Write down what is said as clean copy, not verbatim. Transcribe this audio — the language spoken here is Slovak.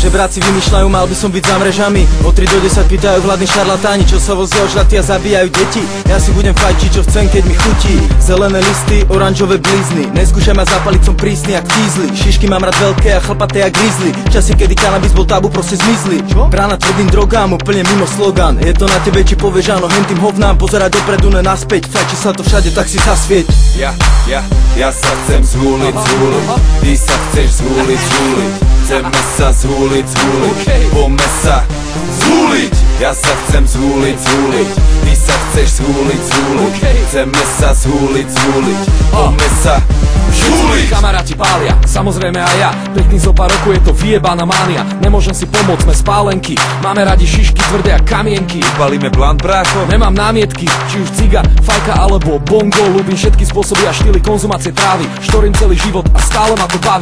Žebráci vymýšľajú, mal by som byť za mrežami. O 3 do 10 pýtajú hladní šarlatáni, čo sa vozia ožratí a zabíjajú deti. Ja si budem fajčiť, čo chcem, keď mi chutí. Zelené listy, oranžové blizny. Neskúšaj ma zapaliť, som prísny jak tízly. Šišky mám rád veľké a chlpaté jak grizzly. Časy, kedy kanabis bol tabu, proste zmizli. Brána tvrdým drogám, úplne mimo slogan. Je to na tebe, či povieš áno, hentým hovnám. Pozerať dopredu, ne naspäť. Fajči sa to všade, tak si zasvieť. Ja sa chcem zhúliť, ty sa chceš zhúliť. Chceme sa zhúliť, poďme sa zhúliť. Ja sa chcem zhúliť, ty sa chceš zhúliť. Chceme sa zhúliť, poďme sa zhúliť. Kamaráti pália, samozrejme aj ja. Pekný zo pár rokov je to vyjebaná mánia. Nemôžem si pomôcť, sme spálenky. Máme radi šišky tvrdé jak kamienky. Palíme blant, brácho? Nemám námietky, či už ciga, fajka alebo bongo. Ľúbim všetky spôsoby a štýly konzumácie trávy. Štorím celý život a stále ma to baví.